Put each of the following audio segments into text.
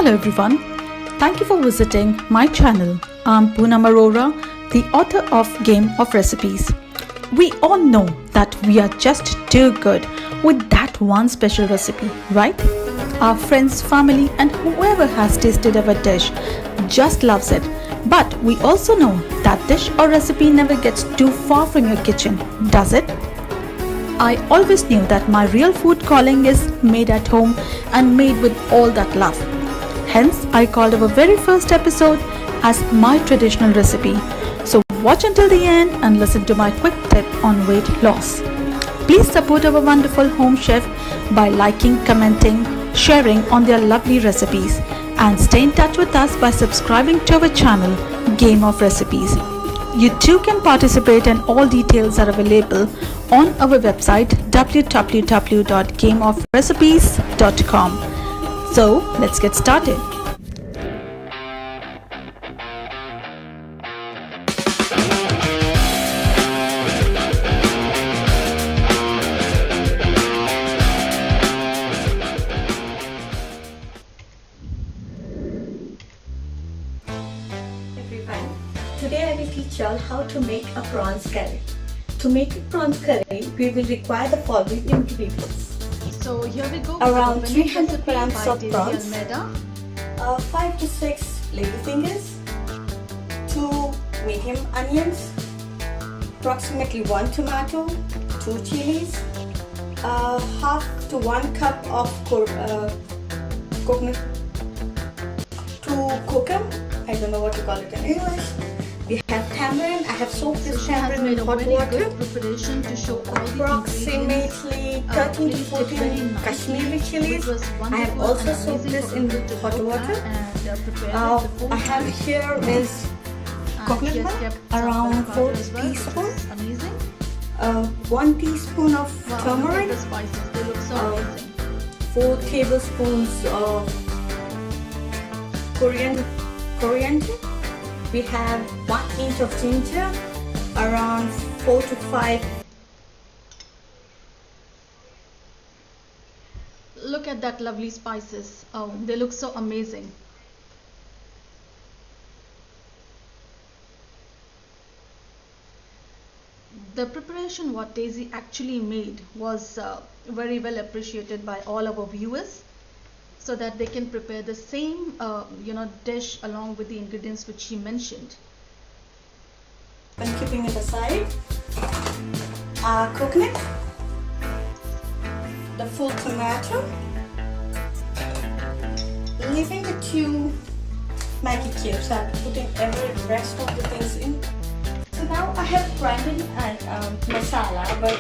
Hello everyone, thank you for visiting my channel. I'm Poonam Arora, the author of Game of Recipes. We all know that we are just too good with that one special recipe, right? Our friends, family and whoever has tasted our dish just loves it. But we also know that dish or recipe never gets too far from your kitchen, does it? I always knew that my real food calling is made at home and made with all that love. Hence, I called our very first episode as my traditional recipe. So watch until the end and listen to my quick tip on weight loss. Please support our wonderful home chef by liking, commenting, sharing on their lovely recipes, and stay in touch with us by subscribing to our channel Game of Recipes. You too can participate, and all details are available on our website www.gameofrecipes.com. So let's get started. Everyone, today I will teach you all how to make a prawns curry. To make a prawns curry, we will require the following ingredients. So here we go. Around 300 grams of Daisy prawns, Almeida. 5 to 6 ladyfingers, 2 medium onions, approximately 1 tomato, 2 chilies, half to 1 cup of coconut, 2 kokum, I don't know what to call it in English. We have tamarind. I have soaked this tamarind in hot water. Preparation to show all Approximately 13 to 14 Kashmiri chilies. I have also soaked this in hot water. I have here is coconut milk, around 4 teaspoons. Amazing. 1 teaspoon of turmeric. The spices, they look so amazing. 4 tablespoons of coriander. We have 1 inch of ginger, around 4 to 5. Look at that lovely spices. Oh, they look so amazing. The preparation what Daisy actually made was very well appreciated by all our viewers, so that they can prepare the same dish along with the ingredients which she mentioned. And keeping it aside, coconut, the full tomato, leaving the 2 Maggi cubes. I'm putting every rest of the things in. So now I have grinded masala, but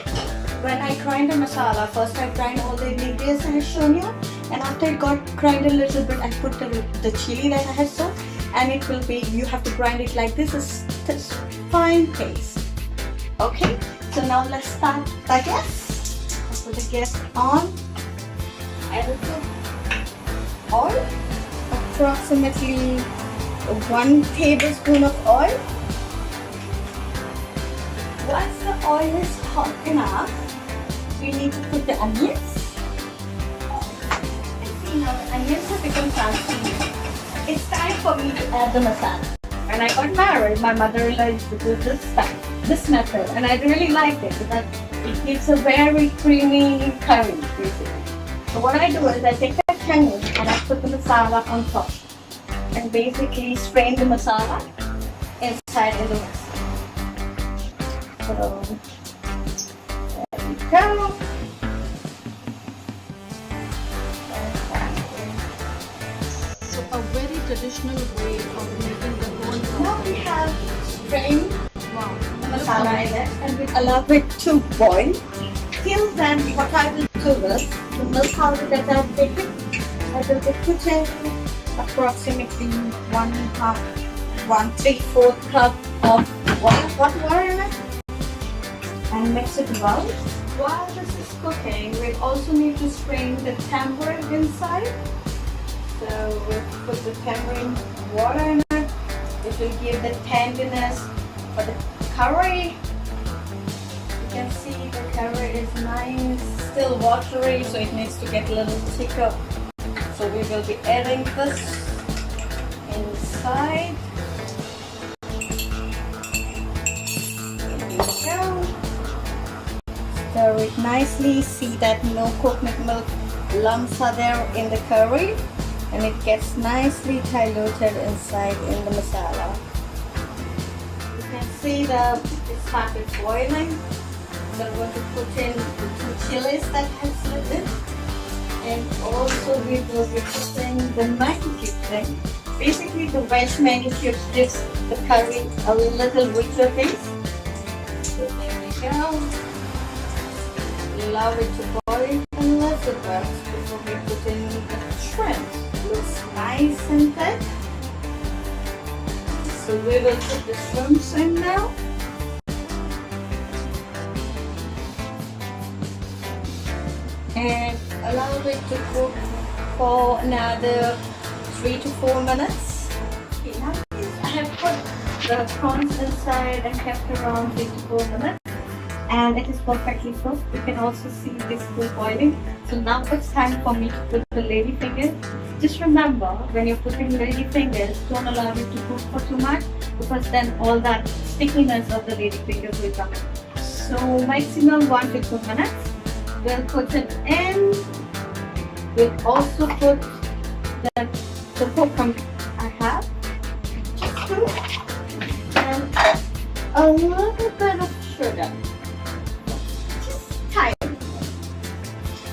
when I grind the masala, first I grind all the ingredients I have shown you, and after it got grind a little bit, I put the chili that I had soaked, and it will be, you have to grind it like this, it's fine paste. Okay, so now let's start the gas. I'll put the gas on. I will put oil, approximately 1 tablespoon of oil. Once the oil is hot enough, we need to put the onions. And see, now the onions have become translucent. It's time for me to add the masala. When I got married, my mother-in-law used to do this method, and I really liked it because it gives a very creamy curry, basically. So what I do is I take the onions and I put the masala on top, and basically strain the masala inside in the rest. So there we go. So a very traditional way of making the bone broth. Now we have strained Wow. the masala in it, and we allow it to boil. Till then, what I will do is, the milk powder that I've taken, I will be putting approximately 1/3/4 cup of hot water in it, and mix it well. While this is cooking, we also need to strain the tamarind inside. So we'll put the tamarind water in it. It will give the tanginess for the curry. You can see the curry is nice, still watery, so it needs to get a little thicker. So we will be adding this inside. Stir it nicely. See that no coconut milk lumps are there in the curry, and it gets nicely diluted inside in the masala. You can see it started boiling. So I'm going to put in the 2 chilies that has slipped, and also we will be putting the Maggi cubes in. Basically, the veg Maggi cubes gives the curry a little richer taste. So there we go. Allow it to boil a little bit before we put in the shrimp. Looks nice and thick. So we will put the shrimps in now. And allow it to cook for another 3 to 4 minutes. Okay, now I have put the prawns inside and kept around 3 to 4 minutes. And it is perfectly cooked. You can also see this still boiling. So now it's time for me to put the lady fingers. Just remember, when you're putting lady fingers, don't allow it to cook for too much, because then all that stickiness of the lady fingers will come in. So maximum 1 to 2 minutes. We'll put it in. We'll also put the coconut I have, just two, and a little bit of sugar. Just tiny.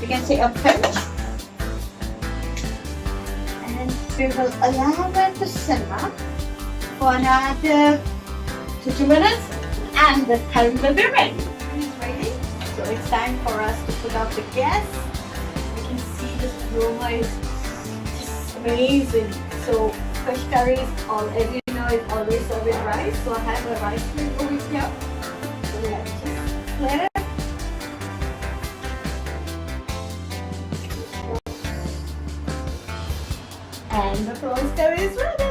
You can say a pinch. And we will allow it to simmer for another 2 minutes, and the curry will be ready. It's ready. So it's time for us to put out the gas. You can see this aroma is just amazing. So fish curry is as you know, is always served with rice. So I have a rice plate over here. So let's just clear it. And the prawns curry is ready.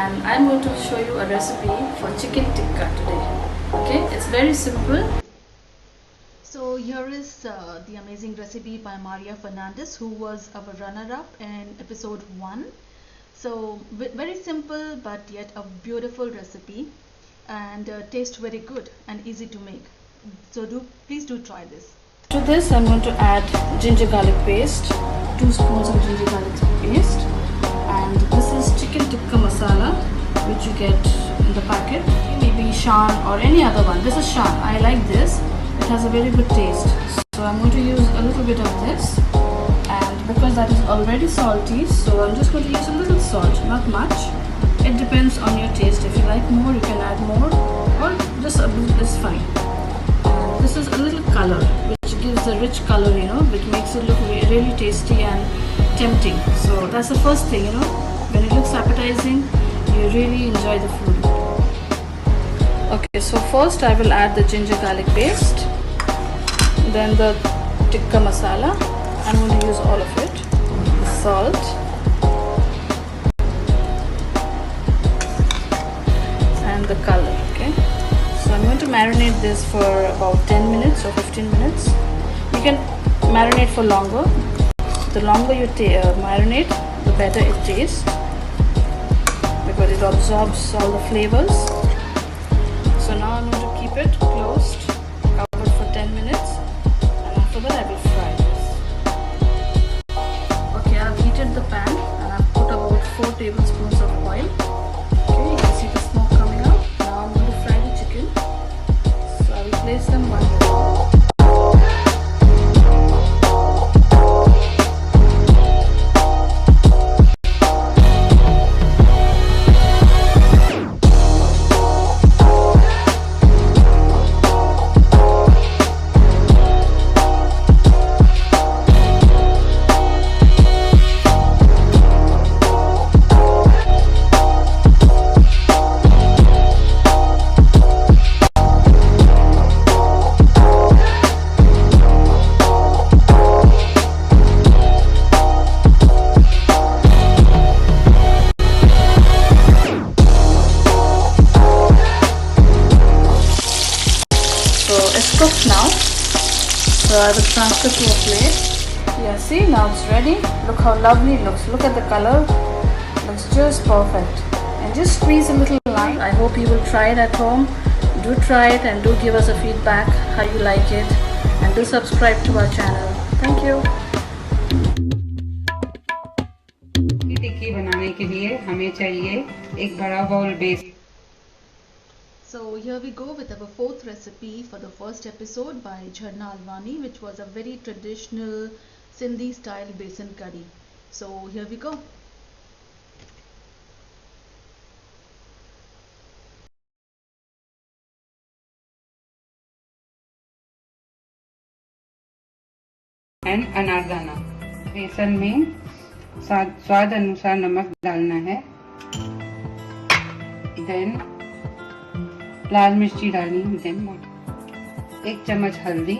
and I'm going to show you a recipe for chicken tikka today. Okay, it's very simple. So here is the amazing recipe by Maria Fernandez, who was our runner-up in episode 1. So very simple but yet a beautiful recipe, and taste very good and easy to make. So please do try this. To this I'm going to add ginger garlic paste, 2 spoons of ginger garlic paste, and this is chicken tikka masala which you get in the packet. Maybe Shan or any other one. This is Shan. I like this. It has a very good taste. So I'm going to use a little bit of this, and because that is already salty, so I'm just going to use a little salt, not much. It depends on your taste. If you like more, you can add more, or just a bit is fine. And this is a little color, which gives a rich color, which makes it look really tasty and tempting. So that's the first thing, when it looks appetizing, you really enjoy the food. Okay, so first I will add the ginger garlic paste, then the tikka masala. I'm going to use all of it, the salt, and the color. Okay, so I'm going to marinate this for about 10 minutes or 15 minutes. You can marinate for longer. The longer you marinate, the better it tastes, because it absorbs all the flavors. So now I'm going to keep it closed, covered for 10 minutes, and after that I will fry this. Okay, I've heated the pan and I've put about 4 tablespoons of oil. Okay, you can see the smoke coming out. Now I'm going to fry the chicken. So I will place them one by one. It's cooked now, so I will transfer to a plate. Yeah, see, now it's ready. Look how lovely it looks. Look at the color. Looks just perfect. And just squeeze a little lime. I hope you will try it at home. Do try it and do give us a feedback how you like it, and do subscribe to our channel. Thank you. टिक्की बनाने के लिए हमें चाहिए एक बड़ा bowl बेसन. So here we go with our fourth recipe for the first episode by Jharna Alwani, which was a very traditional Sindhi style besan curry. So here we go. And anardana. बेसन में स्वाद अनुसार नमक डालना है. देन लाल मिर्ची डालनी है. देन 1 चम्मच हल्दी,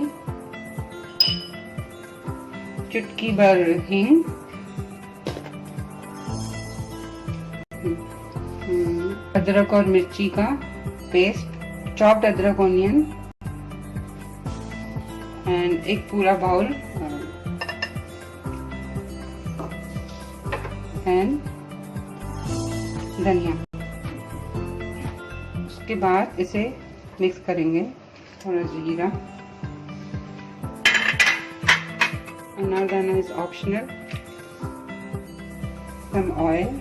चुटकी भर हींग, अदरक और मिर्ची का पेस्ट, चॉप्ड अदरक ऑनियन, एंड एक पूरा बाउल एंड धनिया. उसके बाद इसे मिक्स करेंगे. थोड़ा जीरा. Anardana is optional. Some oil,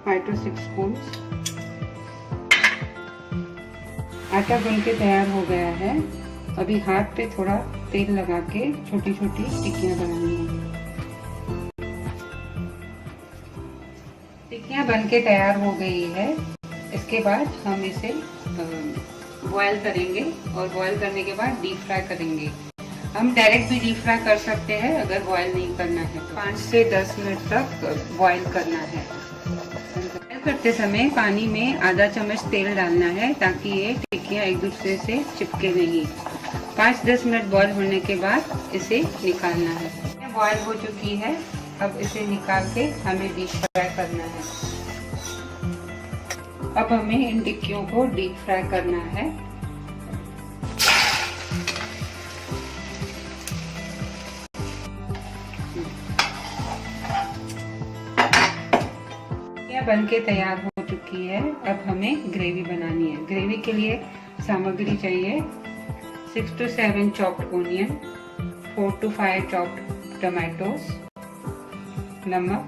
5 to 6 spoons. आटा गूंद के तैयार हो गया है. अभी हाथ पे थोड़ा तेल लगा के छोटी छोटी टिक्कियां बनानी है. टिक्कियां बन के तैयार हो गई है. इसके बाद हम इसे बॉयल करेंगे, और बॉयल करने के बाद डीप फ्राई करेंगे. हम डायरेक्ट भी डीप फ्राई कर सकते हैं अगर बॉयल नहीं करना है तो. 5 से 10 मिनट तक बॉयल करना है. बॉयल करते समय पानी में आधा चम्मच तेल डालना है ताकि ये टिक्कियां एक दूसरे से चिपके नहीं. 5-10 मिनट बॉयल होने के बाद इसे निकालना है. बॉयल हो चुकी है. अब इसे निकाल के हमें डीप फ्राई करना है. अब हमें इन टिक्कियों को डीप फ्राई करना है. बन के तैयार हो चुकी है। अब हमें ग्रेवी बनानी है। ग्रेवी के लिए सामग्री चाहिए 6 to 7 chopped onion, 4 to 5 chopped tomatoes, नमक,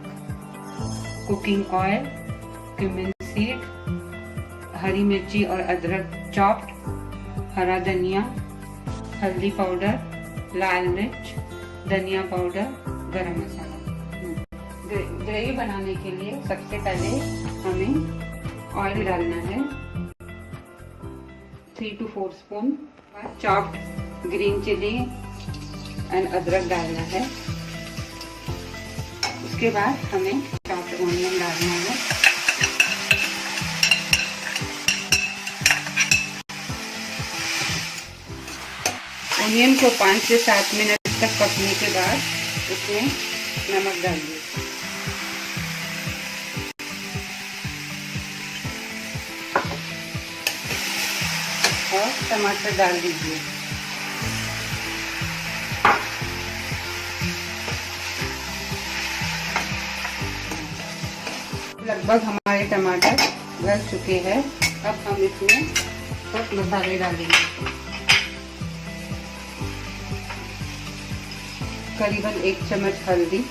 कुकिंग ऑयल, क्यूमिन सीड, हरी मिर्ची और अदरक चॉप्ड, हरा धनिया, हल्दी पाउडर, लाल मिर्च, धनिया पाउडर, गरम मसाला। ग्रेवी बनाने के लिए सबसे पहले हमें ऑयल डालना है 3 to 4 spoon. Chopped green chilli and अदरक डालना है। उसके बाद हमें चॉप्ड ऑनियन डालना है। ऑनियन को 5 से 7 मिनट तक पकने के बाद उसमें नमक डालिए। और टमाटर डाल दीजिए। लगभग हमारे टमाटर गल चुके हैं। अब हम इसमें सब मसाले डालेंगे। करीबन 1 चम्मच हल्दी,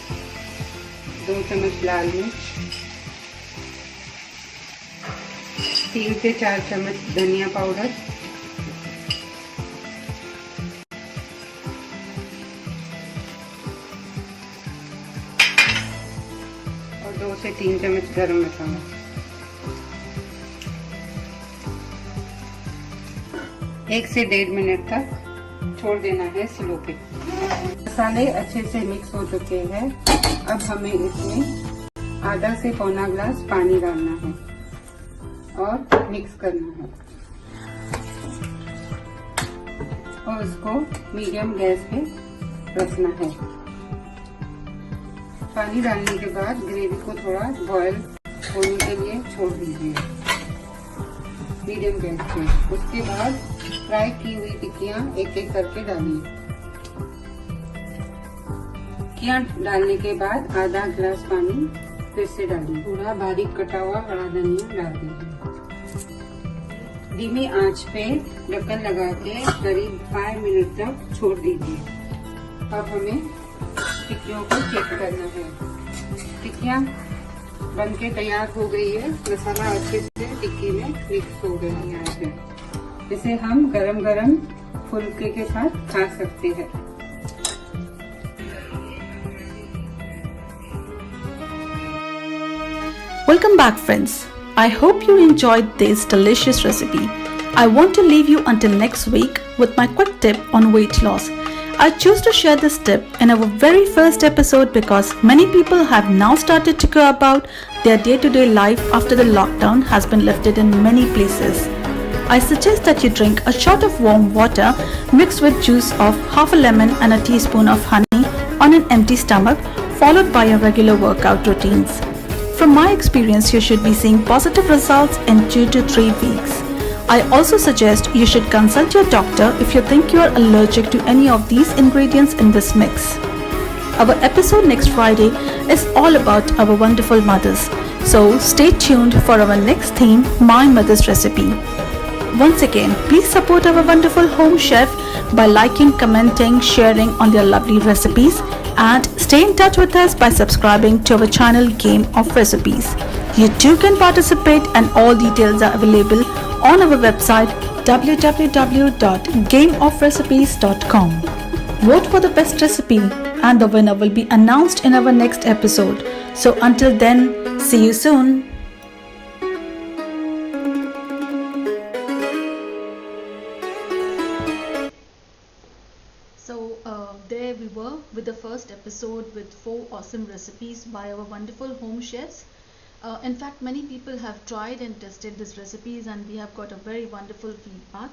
2 चम्मच लाल मिर्च, 3 से 4 चम्मच धनिया पाउडर, और 2 से 3 चम्मच गरम मसाला। एक से 1.5 मिनट तक छोड़ देना है स्लो पे। मसाले अच्छे से मिक्स हो चुके हैं। अब हमें इसमें आधा से पौना ग्लास पानी डालना है और मिक्स करना है और इसको मीडियम गैस पे रखना है। पानी डालने के बाद ग्रेवी को थोड़ा बॉयल होने के लिए छोड़ दीजिए मीडियम गैस पे। उसके बाद फ्राई की हुई टिक्कियाँ एक एक करके डालिए। टिक्कियाँ डालने के बाद आधा ग्लास पानी फिर से डालिए। थोड़ा बारीक कटा हुआ हरा धनिया डाल दीजिए। धीमी आंच पे ढक्कन लगा के करीब 5 मिनट तक छोड़ दीजिए। अब हमें टिक्कियों को चेक करना है। टिक्कियाँ बनके तैयार हो गई है। मसाला अच्छे से टिक्की में मिक्स हो गई है। इसे हम गरम गरम फुलके के साथ खा सकते हैं। Welcome back, friends. I hope you enjoyed this delicious recipe. I want to leave you until next week with my quick tip on weight loss. I choose to share this tip in our very first episode because many people have now started to go about their day-to-day life after the lockdown has been lifted in many places. I suggest that you drink a shot of warm water mixed with juice of half a lemon and a teaspoon of honey on an empty stomach, followed by your regular workout routines. From my experience, you should be seeing positive results in 2 to 3 weeks. I also suggest you should consult your doctor if you think you are allergic to any of these ingredients in this mix. Our episode next Friday is all about our wonderful mothers. So stay tuned for our next theme, My Mother's Recipe. Once again, please support our wonderful home chef by liking, commenting, sharing on their lovely recipes, and stay in touch with us by subscribing to our channel Game of Recipes. You too can participate and all details are available on our website www.gameofrecipes.com. Vote for the best recipe and the winner will be announced in our next episode. So until then, see you soon. There we were with the first episode with 4 awesome recipes by our wonderful home chefs. In fact, many people have tried and tested these recipes and we have got a very wonderful feedback.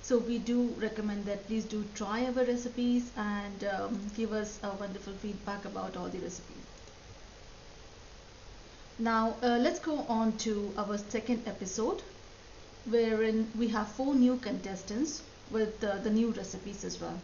So we do recommend that please do try our recipes and give us a wonderful feedback about all the recipes. Now let's go on to our second episode, wherein we have 4 new contestants with the new recipes as well.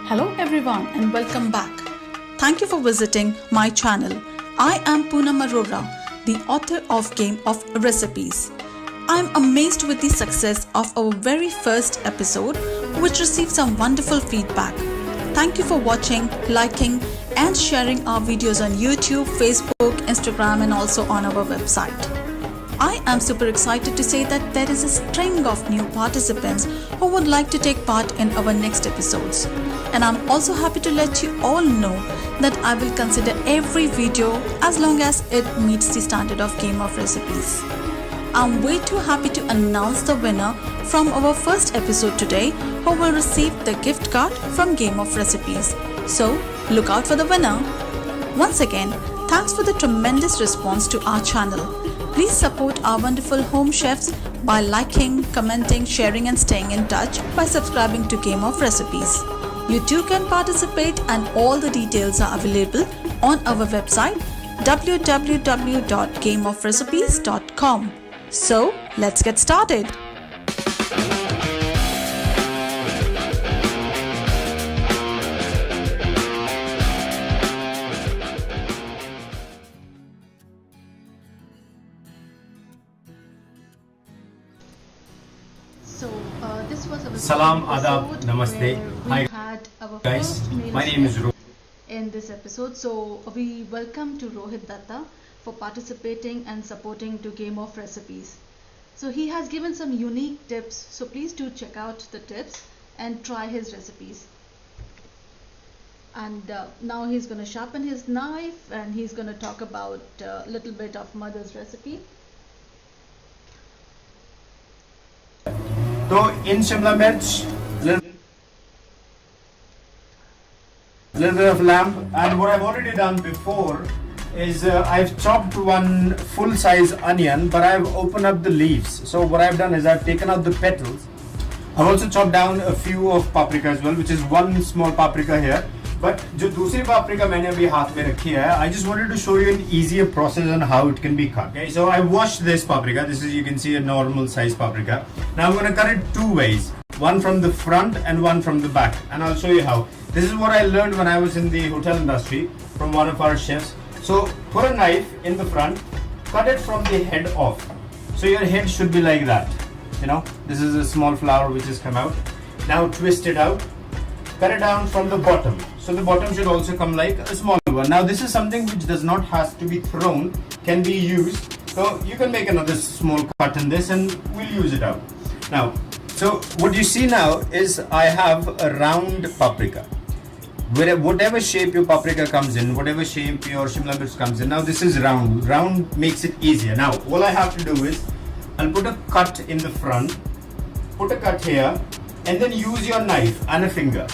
Hello everyone and welcome back. Thank you for visiting my channel. I am Poonam Arora, the author of Game of Recipes. I am amazed with the success of our very first episode, which received some wonderful feedback. Thank you for watching, liking and sharing our videos on YouTube, Facebook, Instagram and also on our website. I am super excited to say that there is a string of new participants who would like to take part in our next episodes. And I'm also happy to let you all know that I will consider every video as long as it meets the standard of Game of Recipes. I'm way too happy to announce the winner from our first episode today, who will receive the gift card from Game of Recipes. So look out for the winner. Once again, thanks for the tremendous response to our channel. Please support our wonderful home chefs by liking, commenting, sharing and staying in touch by subscribing to Game of Recipes. You too can participate and all the details are available on our website www.gameofrecipes.com. So let's get started. So this was our Salam, second adab, episode namaste. where we Hi, had our guys. first male My name is chef Ro. in this episode. So we welcome to Rohit Datta for participating and supporting to Game of Recipes. So he has given some unique tips. So please do check out the tips and try his recipes. And now he's going to sharpen his knife and he's going to talk about a little bit of mother's recipe. So in Shimla mirch, little bit of lamb, and what I've already done before is I've chopped one full-size onion, but I've opened up the leaves. So what I've done is I've taken out the petals. I've also chopped down a few of paprika as well, which is one small paprika here. But जो दूसरी paprika मैंने अभी हाथ में रखी है, I just wanted to show you an easier process on how it can be cut. Okay, so I washed this paprika. This is, you can see, a normal size paprika. Now I'm going to cut it two ways, one from the front and one from the back, and I'll show you how. This is what I learned when I was in the hotel industry from one of our chefs. So put a knife in the front, cut it from the head off. So your head should be like that. You know, this is a small flower which has come out. Now twist it out. Cut it down from the bottom. So the bottom should also come like a small one. Now this is something which does not have to be thrown, can be used. So you can make another small cut in this and we'll use it out. Now, so what you see now is I have a round paprika. Whatever shape your paprika comes in, whatever shape your Shimla mirch comes in, now this is round. Round makes it easier. Now all I have to do is I'll put a cut in the front, put a cut here, and then use your knife and a finger.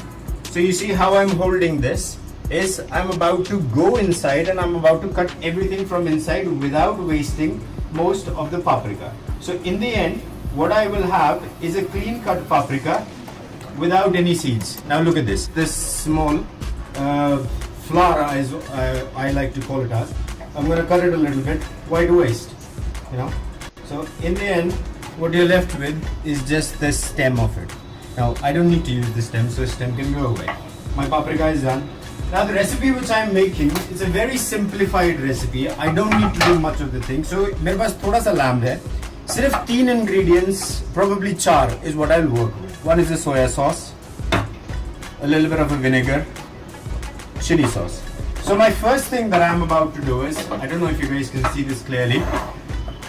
So you see how I'm holding this is I'm about to go inside and I'm about to cut everything from inside without wasting most of the paprika. So in the end, what I will have is a clean cut paprika without any seeds. Now look at this. This small flower, as I like to call it as. I'm going to cut it a little bit. Why to waste? You know. So in the end, what you're left with is just the stem of it. Now I don't need to use the stem, so the stem can go away. My paprika is done. Now the recipe which I'm making is a very simplified recipe. I don't need to do much of the thing. So मेरे पास थोड़ा सा lamb है. सिर्फ 3 ingredients, probably 4 is what I'll work with. One is the soya sauce, a little bit of a vinegar, chili sauce. So my first thing that I'm about to do is, I don't know if you guys can see this clearly,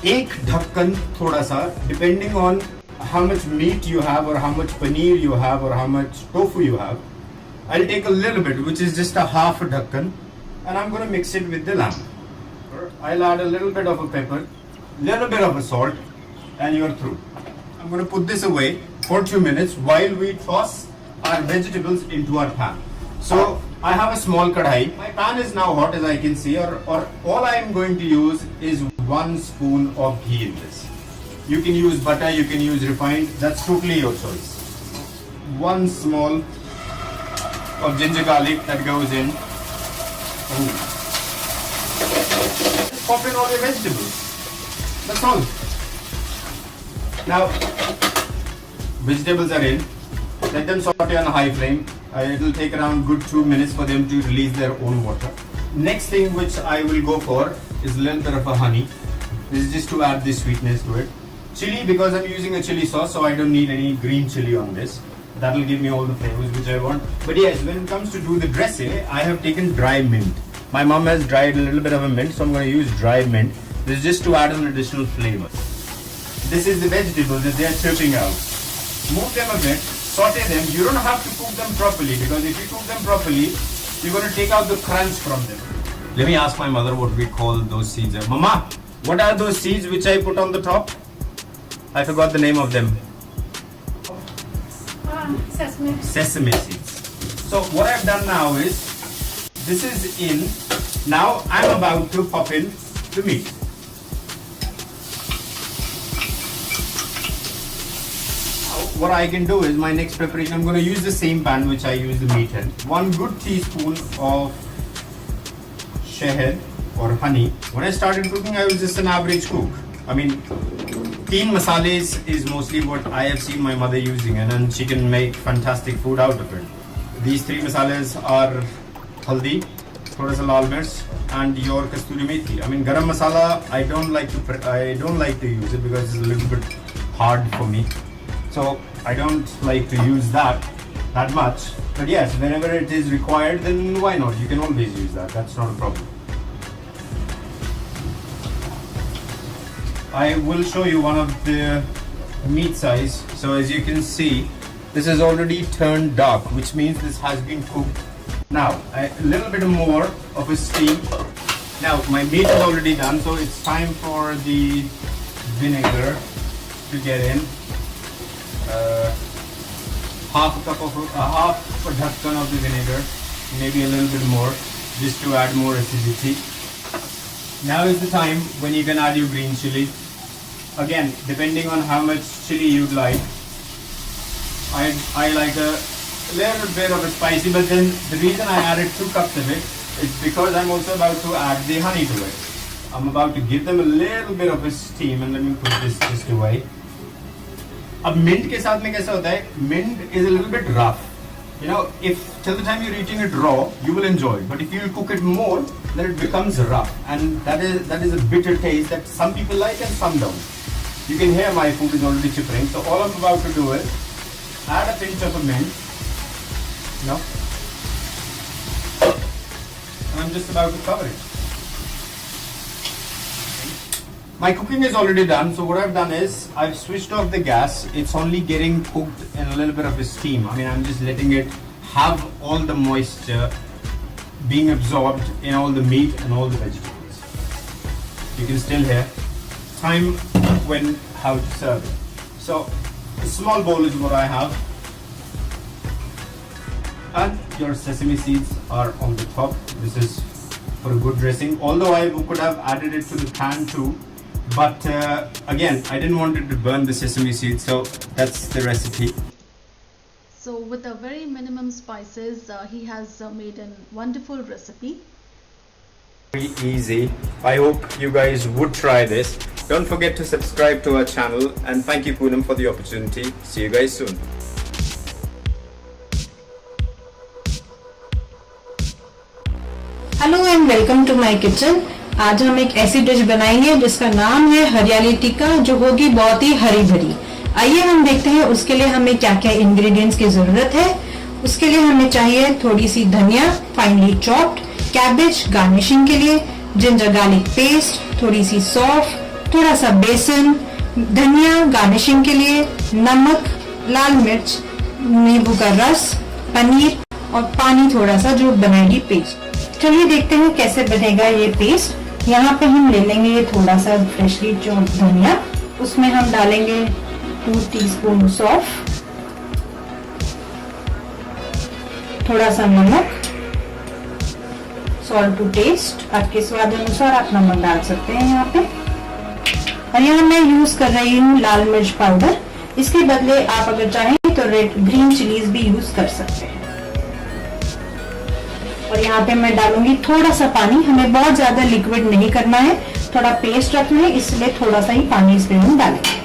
एक ढक्कन थोड़ा सा, depending on how much meat you have or how much paneer you have or how much tofu you have, I'll take a little bit, which is just a half a dhakkan, and I'm going to mix it with the lamb. I'll add a little bit of a pepper, little bit of a salt, and you're through. I'm going to put this away for 2 minutes while we toss our vegetables into our pan. So I have a small kadhai. My pan is now hot, as I can see, or all I am going to use is 1 spoon of ghee in this. You can use butter, you can use refined, that's totally your choice. 1 small of ginger garlic that goes in. Ooh. Pop in all your vegetables. That's all. Now, vegetables are in. Let them saute on a high flame. It will take around good 2 minutes for them to release their own water. Next thing which I will go for is a little bit of a honey. This is just to add the sweetness to it. Chili, because I'm using a chili sauce, so I don't need any green chili on this. That will give me all the flavors which I want. But yes, when it comes to do the dressing, I have taken dry mint. My mom has dried a little bit of a mint, so I'm going to use dry mint. This is just to add an additional flavor. This is the vegetables that they are chirping out. Move them a bit, saute them. You don't have to cook them properly, because if you cook them properly, you're going to take out the crunch from them. Let me ask my mother what we call those seeds. Mama, what are those seeds which I put on the top? I forgot the name of them. Sesame. Sesame seeds. So what I've done now is, this is in. Now I'm about to pop in the meat. What I can do is, my next preparation, I'm going to use the same pan which I use the meat in. 1 good teaspoon of shahad or honey. When I started cooking, I was just an average cook. I mean, 3 masales is mostly what I have seen my mother using, and then she can make fantastic food out of it. These 3 masales are haldi, thoda sa lal mirch, and your kasturi methi. I mean, garam masala I don't like to use it because it's a little bit hard for me. So I don't like to use that much. But yes, whenever it is required, then why not? You can always use that. That's not a problem. I will show you one of the meat size. So as you can see, this is already turned dark, which means this has been cooked. Now, a little bit more of a steam. Now, my meat is already done, so it's time for the vinegar to get in. Half a dhakkan of the vinegar, maybe a little bit more, just to add more acidity. Now is the time when you can add your green chili. Again, depending on how much chili you'd like. I like a little bit of a spicy, but then the reason I added 2 cups of it is because I'm also about to add the honey to it. I'm about to give them a little bit of a steam, and let me put this just away. अब mint के साथ में कैसा होता है? Mint is a little bit rough. You know, if till the time you're eating it raw, you will enjoy. But if you cook it more, then it becomes rough, and that is a bitter taste that some people like and some don't. You can hear my food is already chippering. So all I'm about to do is add a pinch of a mint. You know, and I'm just about to cover it. My cooking is already done, so what I've done is I've switched off the gas. It's only getting cooked in a little bit of a steam. I mean, I'm just letting it have all the moisture being absorbed in all the meat and all the vegetables. You can still hear. Time when how to serve it. So a small bowl is what I have, and your sesame seeds are on the top. This is for a good dressing. Although I could have added it to the pan too. But again, I didn't want it to burn the sesame seeds, so that's the recipe. So with a very minimum spices, he has made a wonderful recipe. Very easy. I hope you guys would try this. Don't forget to subscribe to our channel, and thank you Poonam for the opportunity. See you guys soon. Hello and welcome to my kitchen. आज हम एक ऐसी dish बनाएंगे जिसका नाम है हरियाली टिक्का, जो होगी बहुत ही हरी भरी। आइए हम देखते हैं उसके लिए हमें क्या क्या इंग्रेडिएंट्स की जरूरत है। उसके लिए हमें चाहिए थोड़ी सी धनिया फाइनली चॉप्ड, कैबेज गार्निशिंग के लिए, जिंजर गार्लिक पेस्ट, थोड़ी सी सौंफ, थोड़ा सा बेसन, धनिया गार्निशिंग के लिए, नमक, लाल मिर्च, नींबू का रस, पनीर और पानी थोड़ा सा जो बनाएगी पेस्ट। चलिए देखते हैं कैसे बनेगा ये पेस्ट। यहाँ पे हम ले लेंगे ये थोड़ा सा फ्रेशली चॉप्ड धनिया, उसमें हम डालेंगे 2 टीस्पून सौंफ, थोड़ा सा नमक, सॉल्ट टू टेस्ट, आपके स्वाद अनुसार आप नमक डाल सकते हैं यहाँ पे। और यहाँ मैं यूज कर रही हूँ लाल मिर्च पाउडर, इसके बदले आप अगर चाहें तो रेड ग्रीन चिलीज भी यूज कर सकते हैं। और यहाँ पे मैं डालूंगी थोड़ा सा पानी, हमें बहुत ज्यादा लिक्विड नहीं करना है, थोड़ा पेस्ट रखना है, इसलिए थोड़ा सा ही पानी इसमें हम डालेंगे।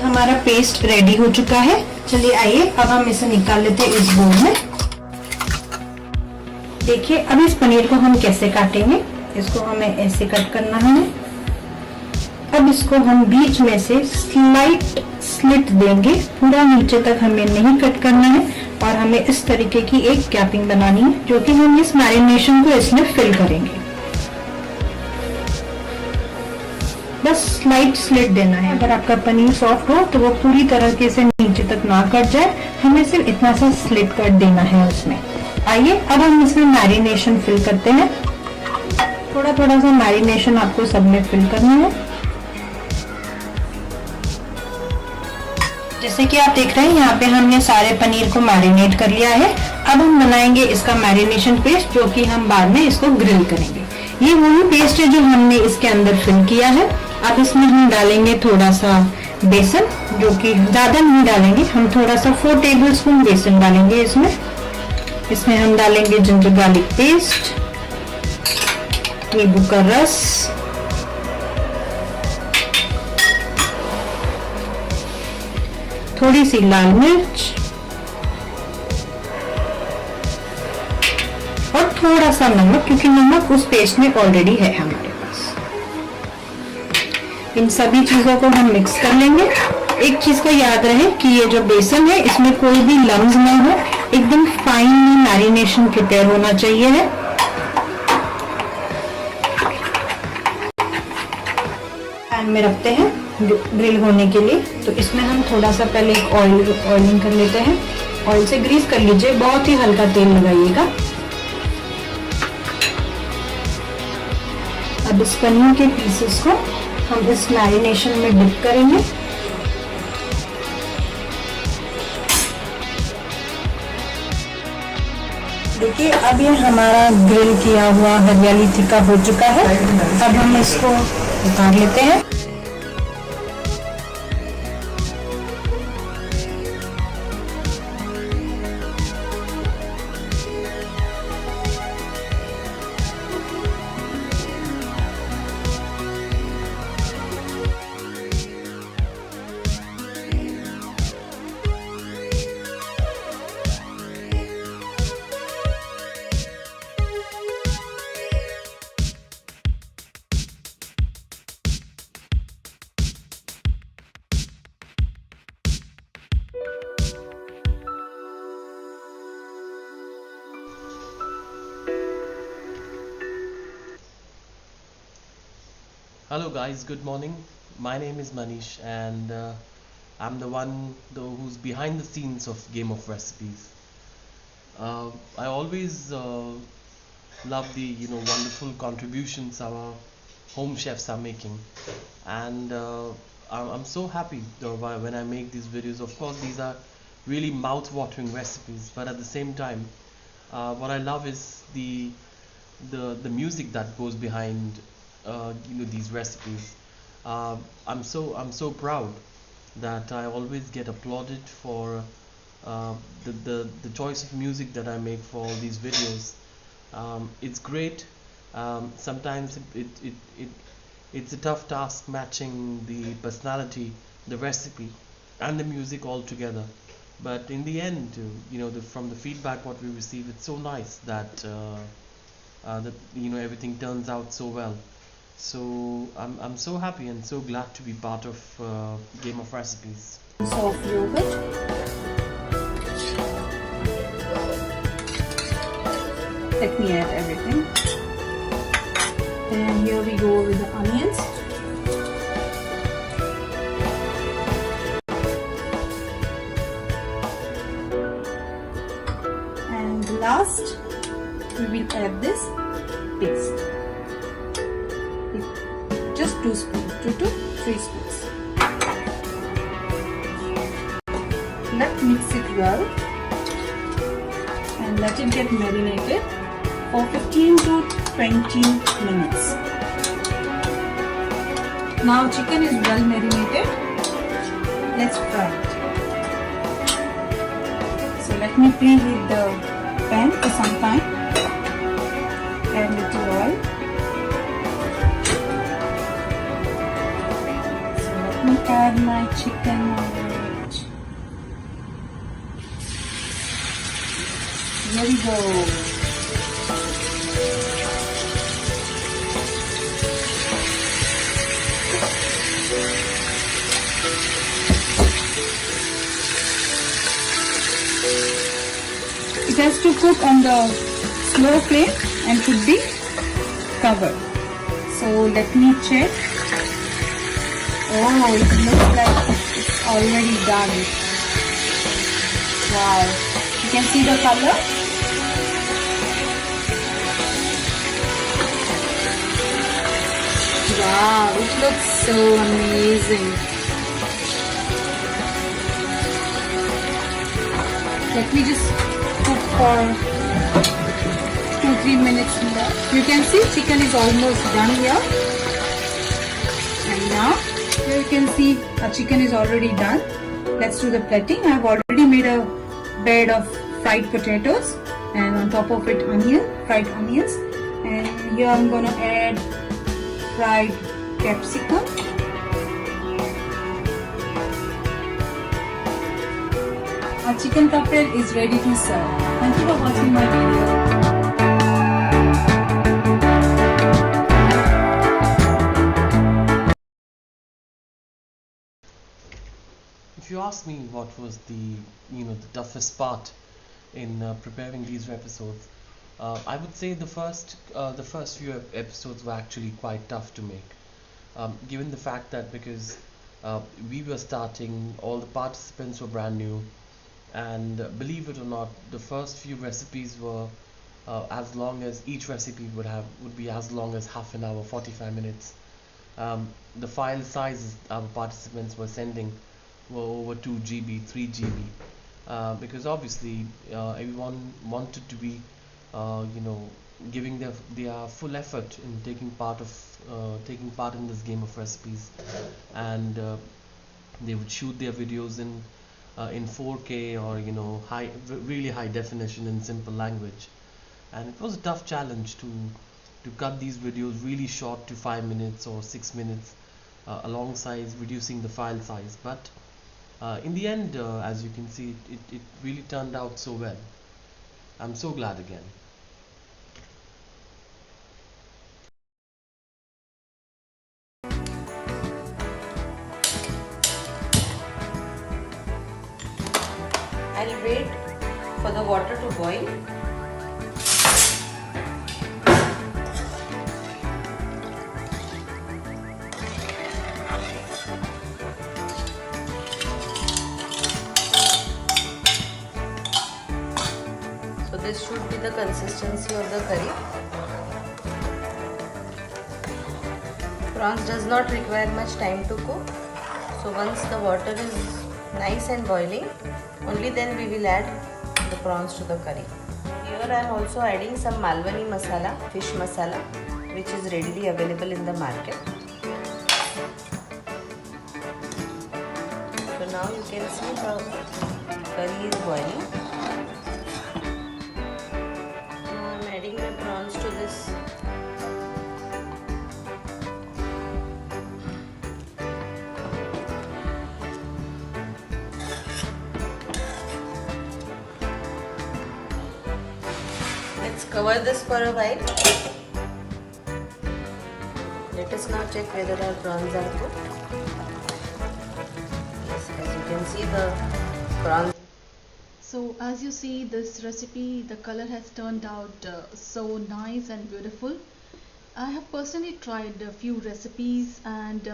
हमारा पेस्ट रेडी हो चुका है। चलिए आइए अब हम इसे निकाल लेते हैं इस बोल में। देखिए अब इस पनीर को हम कैसे काटेंगे। इसको हमें ऐसे कट करना है। अब इसको हम बीच में से स्लाइट स्लिट देंगे, पूरा नीचे तक हमें नहीं कट करना है और हमें इस तरीके की एक कैपिंग बनानी है जो कि हम इस मैरिनेशन को इसमें फिल करेंगे। बस स्लाइट स्लिट देना है। अगर आपका पनीर सॉफ्ट हो तो वो पूरी तरीके से नीचे तक ना कट जाए, हमें सिर्फ इतना सा स्लिट कट देना है उसमें। आइए अब हम इसमें मैरिनेशन फिल करते हैं। थोड़ा थोड़ा सा मैरिनेशन आपको सब में फिल करना है। जैसे कि आप देख रहे हैं यहाँ पे हमने सारे पनीर को मैरिनेट कर लिया है। अब हम बनाएंगे इसका मैरिनेशन पेस्ट जो कि हम बाद में इसको ग्रिल करेंगे। ये वही पेस्ट है जो हमने इसके अंदर फिल किया है। अब इसमें हम डालेंगे थोड़ा सा बेसन, जो कि ज्यादा नहीं डालेंगे, हम थोड़ा सा 4 टेबलस्पून बेसन डालेंगे इसमें। इसमें हम डालेंगे जिंजर गार्लिक पेस्ट, नींबू का रस, थोड़ी सी लाल मिर्च और थोड़ा सा नमक, क्योंकि नमक उस पेस्ट में ऑलरेडी है हमारे पास। इन सभी चीजों को हम मिक्स कर लेंगे। एक चीज का याद रहे कि ये जो बेसन है इसमें कोई भी लम्स ना हो, एकदम फाइन मैरिनेशन प्रिपेयर होना चाहिए है। पैन में रखते हैं ग्रिल होने के लिए। तो इसमें हम थोड़ा सा पहले ऑयलिंग कर लेते हैं। ऑयल से ग्रीस कर लीजिए, बहुत ही हल्का तेल लगाइएगा। अब इस पनीर के पीसेस को हम इस मैरिनेशन में डिप करेंगे। देखिए अब ये हमारा ग्रिल किया हुआ हरियाली टिक्का हो चुका है। अब हम इसको उतार लेते हैं। Hello guys, good morning. My name is Manish and I'm the one who's behind the scenes of Game of Recipes. I always love the wonderful contributions our home chefs are making, and I'm so happy when I make these videos. Of course these are really mouth-watering recipes, but at the same time what I love is the music that goes behind these recipes. I'm so proud that I always get applauded for the choice of music that I make for all these videos. It's great. Sometimes it's a tough task matching the personality, the recipe, and the music all together. But in the end, from the feedback what we receive, it's so nice that everything turns out so well. So I'm so happy and so glad to be part of Game of Recipes. Soft yogurt. Let me add everything. And here we go with the onions. And last, we will add this paste. Just 2 spoons, 2 to 3 spoons. Let's mix it well and let it get marinated for 15 to 20 minutes. Now chicken is well marinated. Let's fry it. So let me preheat the pan for some time. Add little oil. Add my chicken over Here we go. It has to cook on the slow flame and should be covered. So let me check. Oh, it looks like it's already done. Wow. You can see the color. Wow, it looks so amazing. Let me just cook for 2-3 minutes more. You can see chicken is almost done here. And now here you can see our chicken is already done. Let's do the plating. I have already made a bed of fried potatoes and on top of it fried onions. And here I'm gonna add fried capsicum. Our chicken cocktail is ready to serve. Thank you for watching my video. If you ask me what was the toughest part in preparing these episodes, I would say the first few episodes were actually quite tough to make, given the fact that because we were starting, all the participants were brand new, and believe it or not, the first few recipes were as long as each recipe would be as long as half an hour, 45 minutes. The file sizes our participants were sending were over 2 GB, 3 GB, because obviously everyone wanted to be giving their full effort in taking part in this game of recipes, and they would shoot their videos in 4K or really high definition in simple language, and it was a tough challenge to cut these videos really short to 5 minutes or 6 minutes, alongside reducing the file size. But in the end, as you can see, it really turned out so well. I'm so glad again. I'll wait for the water to boil. So this should be the consistency of the curry. Prawns does not require much time to cook. So once the water is nice and boiling, only then we will add the prawns to the curry. Here I am also adding some Malwani masala, fish masala, which is readily available in the market. So now you can see the curry is boiling. Now I am adding my prawns to this. Let's cover this for a while. Let us now check whether our prawns are cooked. Yes, as you can see, the prawns. So as you see, this recipe, the color has turned out so nice and beautiful. I have personally tried a few recipes, and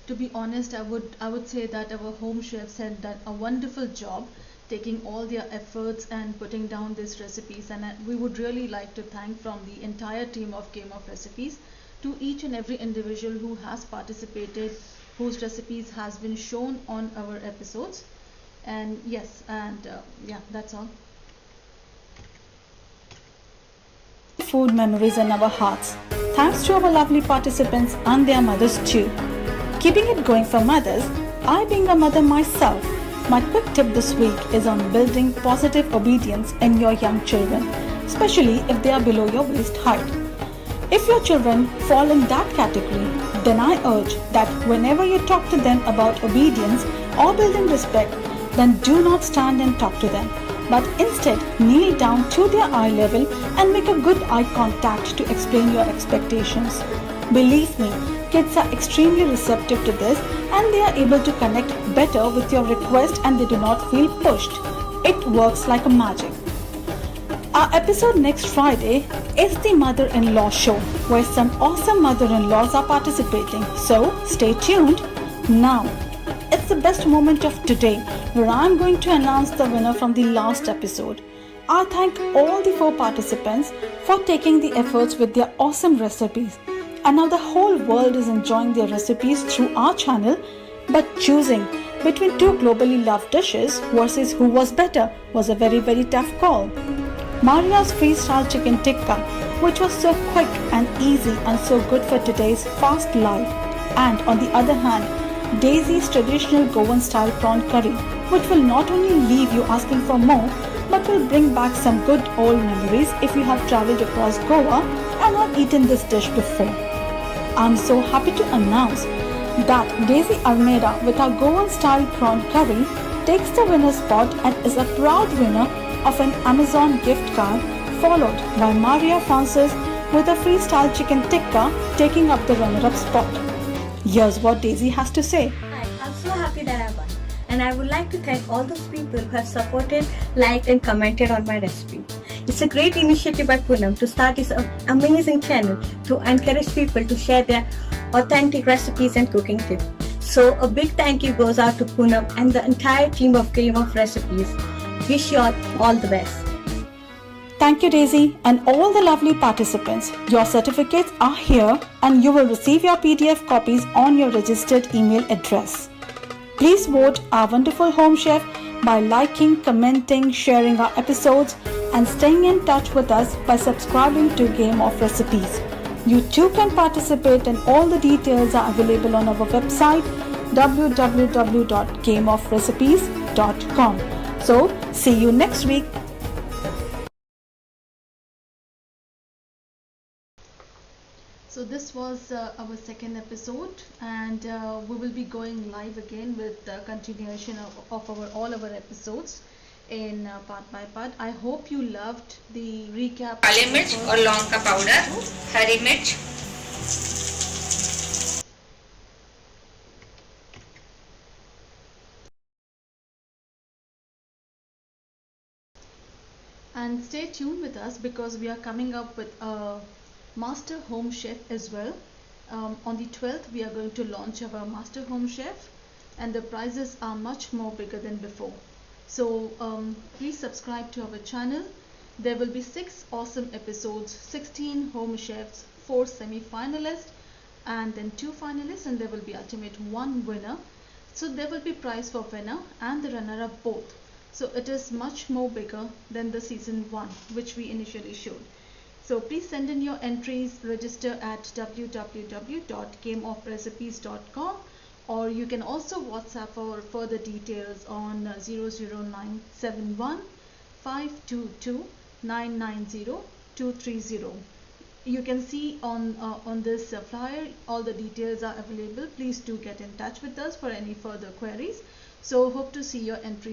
to be honest, I would say that our home chefs had done a wonderful job taking all their efforts and putting down these recipes, and we would really like to thank from the entire team of Game of Recipes to each and every individual who has participated, whose recipes has been shown on our episodes. And yes, and yeah, that's all. Food memories in our hearts, thanks to our lovely participants and their mothers too. Keeping it going for mothers, I being a mother myself, my quick tip this week is on building positive obedience in your young children, especially if they are below your waist height. If your children fall in that category, then I urge that whenever you talk to them about obedience or building respect, then do not stand and talk to them. but instead kneel down to their eye level and make a good eye contact to explain your expectations. Believe me, kids are extremely receptive to this and they are able to connect better with your request and they do not feel pushed. It works like a magic. Our episode next Friday is the mother-in-law show where some awesome mother-in-laws are participating. So stay tuned. Now, it's the best moment of today where I'm going to announce the winner from the last episode. I thank all the 4 participants for taking the efforts with their awesome recipes. And now the whole world is enjoying their recipes through our channel, but choosing between 2 globally loved dishes versus who was better was a very tough call. Maria's freestyle chicken tikka, which was so quick and easy and so good for today's fast life, and on the other hand, Daisy's traditional Goan style prawn curry, which will not only leave you asking for more, but will bring back some good old memories if you have travelled across Goa and have eaten this dish before. I'm so happy to announce that Daisy Almeida with her Goan style prawn curry takes the winner spot and is a proud winner of an Amazon gift card, followed by Maria Francis with a freestyle chicken tikka taking up the runner-up spot. Here's what Daisy has to say. Hi, I'm so happy that I won. And I would like to thank all those people who have supported, liked and commented on my recipe. It's a great initiative by Poonam to start this amazing channel to encourage people to share their authentic recipes and cooking tips. So a big thank you goes out to Poonam and the entire team of Game of Recipes. Wish you all the best. Thank you, Daisy, and all the lovely participants. Your certificates are here and you will receive your PDF copies on your registered email address. Please vote our wonderful home chef by liking, commenting, sharing our episodes and staying in touch with us by subscribing to Game of Recipes. You too can participate and all the details are available on our website www.gameofrecipes.com. So, see you next week. So this was our second episode, and we will be going live again with the continuation of all our episodes in part by part. I hope you loved the recap. काली मिर्च और लौंग का powder, हरी मिर्च, And stay tuned with us because we are coming up with a master home chef as well. On the 12th we are going to launch our master home chef and the prizes are much more bigger than before. So please subscribe to our channel. There will be 6 awesome episodes, 16 home chefs, 4 semi-finalists and then 2 finalists, and there will be ultimate 1 winner. So there will be prize for winner and the runner-up both. So it is much more bigger than the season 1 which we initially showed. So please send in your entries, register at www.gameofrecipes.com, or you can also WhatsApp for further details on 00971 522 990 230. You can see on this flyer all the details are available. Please do get in touch with us for any further queries. So hope to see your entries